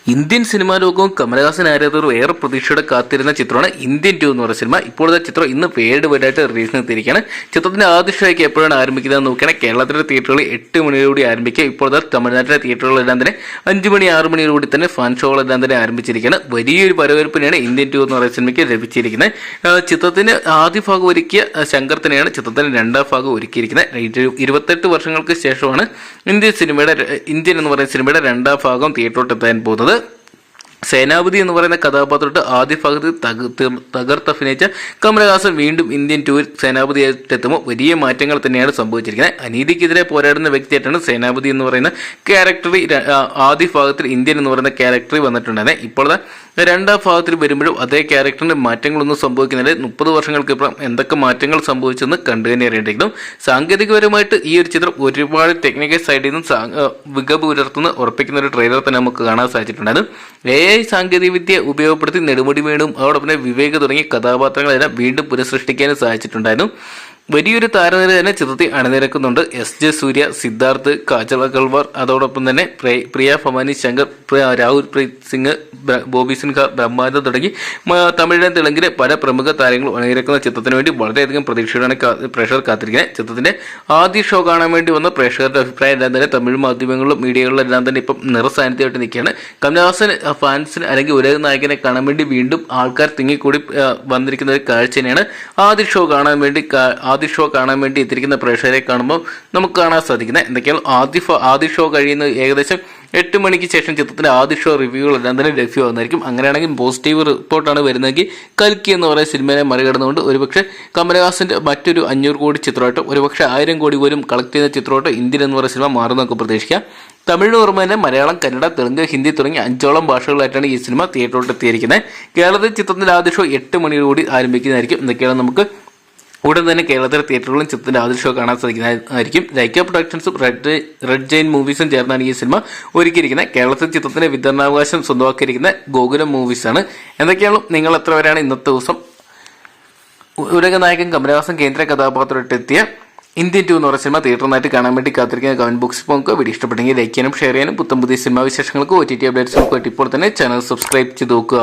Indian cinema ലോകവും കമലഹാസൻ ആരാധകരും ഏറെ പ്രതീക്ഷയോടെ കാത്തിരുന്ന ചിത്രമാണ് ഇന്ത്യൻ 2 എന്ന് പറയുന്ന സിനിമ. ഇപ്പോഴത്തെ ചിത്രം ഇന്ന് വേൾഡ് വൈഡ് ആയിട്ട് റിലീസ് നിർത്തിയിരിക്കുകയാണ്. ചിത്രത്തിന്റെ ആദ്യ ഷോയ്ക്ക് എപ്പോഴാണ് ആരംഭിക്കുന്നത് നോക്കുകയാണെങ്കിൽ കേരളത്തിലെ തിയേറ്ററുകളിൽ 8 മണിയോടുകൂടി ആരംഭിക്കുക. ഇപ്പോഴത്തെ തമിഴ്നാട്ടിലെ തിയേറ്ററുകളെല്ലാം തന്നെ 5 മണി 6 മണിയോടുകൂടി തന്നെ ഫാൻ ഷോകളെല്ലാം തന്നെ ആരംഭിച്ചിരിക്കുകയാണ്. വലിയൊരു വരവേൽപ്പിനെയാണ് ഇന്ത്യൻ 2 എന്ന് പറയുന്ന സിനിമയ്ക്ക് ലഭിച്ചിരിക്കുന്നത്. ചിത്രത്തിന്റെ ആദ്യ ഭാഗം ഒരുക്കിയ ശങ്കർ തന്നെയാണ് ചിത്രത്തിന്റെ രണ്ടാം ഭാഗം ഒരുക്കിയിരിക്കുന്നത്. 28 വർഷങ്ങൾക്ക് ശേഷമാണ് ഇന്ത്യൻ എന്ന് പറയുന്ന സിനിമയുടെ രണ്ടാം ഭാഗം തിയേറ്ററിലോട്ട് എത്താൻ പോകുന്നത്. സേനാപതി എന്ന് പറയുന്ന കഥാപാത്രത്തെ ആദ്യ ഭാഗത്ത് തകർത്തഭിനയിച്ച കമലഹാസൻ വീണ്ടും ഇന്ത്യൻ 2 സേനാപതിയായിട്ടെത്തുമ്പോൾ വലിയ മാറ്റങ്ങൾ തന്നെയാണ് സംഭവിച്ചിരിക്കുന്നത്. അനീതിക്കെതിരെ പോരാടുന്ന വ്യക്തിയായിട്ടാണ് സേനാപതി എന്ന് പറയുന്ന ക്യാരക്ടർ ആദ്യ ഭാഗത്തിൽ ഇന്ത്യൻ എന്ന് പറയുന്ന ക്യാരക്ടർ വന്നിട്ടുണ്ടായിരുന്നത്. ഇപ്പോഴത്തെ രണ്ടാം ഭാഗത്തിൽ വരുമ്പോഴും അതേ ക്യാരക്ടറിന്റെ മാറ്റങ്ങളൊന്നും സംഭവിക്കുന്നില്ല. 30 വർഷങ്ങൾക്ക് ഇപ്പം എന്തൊക്കെ മാറ്റങ്ങൾ സംഭവിച്ചെന്ന് കണ്ടു തന്നെ അറിയേണ്ടിയിരിക്കുന്നു. സാങ്കേതികപരമായിട്ട് ഈ ഒരു ചിത്രം ഒരുപാട് ടെക്നിക്കൽ സൈഡിൽ നിന്നും മികവ് പുലർത്തുന്ന ഉറപ്പിക്കുന്ന ഒരു ട്രെയിലർ തന്നെ നമുക്ക് കാണാൻ സാധിച്ചിട്ടുണ്ടായിരുന്നു. AI സാങ്കേതികവിദ്യ ഉപയോഗപ്പെടുത്തി നെടുമുടി വേണും അതോടൊപ്പം തന്നെ വിവേക് തുടങ്ങിയ കഥാപാത്രങ്ങളെല്ലാം വീണ്ടും പുനഃസൃഷ്ടിക്കാനും സാധിച്ചിട്ടുണ്ടായിരുന്നു. വലിയൊരു താരനിര തന്നെ ചിത്രത്തിൽ അണിനിരക്കുന്നുണ്ട്. SJ സൂര്യ, സിദ്ധാർത്ഥ്, കാജൽ അഗർവാൾ, അതോടൊപ്പം തന്നെ പ്രിയ ഭവാനി ശങ്കർ, രാഹുൽ പ്രീത് സിംഗ്, ബോബി സിൻഹ, ബ്രഹ്മാനന്ദ തുടങ്ങി തമിഴിലെ തെലുങ്കിലെ പല പ്രമുഖ താരങ്ങളും അണിനിരക്കുന്ന ചിത്രത്തിന് വേണ്ടി വളരെയധികം പ്രതീക്ഷയോടാണ് പ്രേക്ഷകർ കാത്തിരിക്കുന്നത്. ചിത്രത്തിന്റെ ആദ്യ ഷോ കാണാൻ വേണ്ടി വന്ന പ്രേക്ഷകരുടെ അഭിപ്രായം എല്ലാം തന്നെ തമിഴ് മാധ്യമങ്ങളിലും മീഡിയകളിലും എല്ലാം തന്നെ ഇപ്പം നിറസാന്നിധ്യമായിട്ട് നിൽക്കുകയാണ്. കമലഹാസൻ ഫാൻസിന് അല്ലെങ്കിൽ ഉലക നായകനെ കാണാൻ വേണ്ടി വീണ്ടും ആൾക്കാർ തിങ്ങിക്കൂടി വന്നിരിക്കുന്ന ഒരു കാഴ്ച തന്നെയാണ്. ആദ്യ ഷോ കാണാൻ വേണ്ടി എത്തിയിരിക്കുന്ന പ്രേക്ഷകരെ കാണുമ്പോൾ നമുക്ക് കാണാൻ സാധിക്കുന്നത്. എന്തൊക്കെയാണ് ആദ്യ ഷോ കഴിയുന്നത് ഏകദേശം 8 മണിക്ക് ശേഷം ചിത്രത്തിന്റെ ആദ്യ ഷോ റിവ്യൂകളെല്ലാം തന്നെ ലഭ്യമാകുന്നതായിരിക്കും. അങ്ങനെയാണെങ്കിൽ പോസിറ്റീവ് റിപ്പോർട്ടാണ് വരുന്നതെങ്കിൽ കൽക്കി എന്ന് പറയുന്ന സിനിമയെ മറികടന്നുകൊണ്ട് ഒരുപക്ഷെ കമലഹാസന്റെ മറ്റൊരു 500 കോടി ചിത്രമായിട്ട് ഒരുപക്ഷെ 1000 കോടി പോലും കളക്ട് ചെയ്യുന്ന ചിത്രമായിട്ട് ഇന്ത്യൻ എന്ന് പറയുന്ന സിനിമ മാറുന്നതൊക്കെ പ്രതീക്ഷിക്കാം. തമിഴിന് പുറമെ തന്നെ മലയാളം, കന്നഡ, തെലുങ്ക്, ഹിന്ദി തുടങ്ങി 5ഓളം ഭാഷകളായിട്ടാണ് ഈ സിനിമ തിയേറ്ററിലോട്ട് എത്തിയിരിക്കുന്നത്. കേരളത്തിൽ ചിത്രത്തിന്റെ ആദ്യ ഷോ 8 മണിയോടുകൂടി ആരംഭിക്കുന്നതായിരിക്കും. എന്തൊക്കെയാണ് നമുക്ക് ഉടൻ തന്നെ കേരളത്തിലെ തിയേറ്ററുകളും ചിത്രത്തിന്റെ ആദ്യ ഷോ കാണാൻ സാധിക്കുന്നതായിരിക്കും. ലൈക്ക പ്രൊഡക്ഷൻസും റെഡ് ജെയിൻ മൂവീസും ചേർന്നാണ് ഈ സിനിമ ഒരുക്കിയിരിക്കുന്നത്. കേരളത്തിൽ ചിത്രത്തിന്റെ വിതരണാവകാശം സ്വന്തമാക്കിയിരിക്കുന്ന ഗോകുലം മൂവീസാണ്. എന്തൊക്കെയാണ് നിങ്ങൾ എത്ര പേരാണ് ഇന്നത്തെ ദിവസം ഉലക നായകൻ കമലഹാസൻ കേന്ദ്ര കഥാപാത്രമായിട്ട് എത്തിയ ഇന്ത്യൻ 2 എന്ന് പറയുന്ന സിനിമ തിയേറ്ററിനായിട്ട് കാണാൻ വേണ്ടി കാത്തിരിക്കുന്ന കമന്റ് ബോക്സിൽ പോകുക. വീഡിയോ ഇഷ്ടപ്പെട്ടെങ്കിൽ ലൈക്ക് ചെയ്യാനും ഷെയർ ചെയ്യാനും പുതിയ സിനിമാ വിശേഷങ്ങൾക്ക് OTT അപ്ഡേറ്റ്സുകൾക്ക് ഇപ്പോൾ തന്നെ ചാനൽ സബ്സ്ക്രൈബ് ചെയ്ത് നോക്കുക.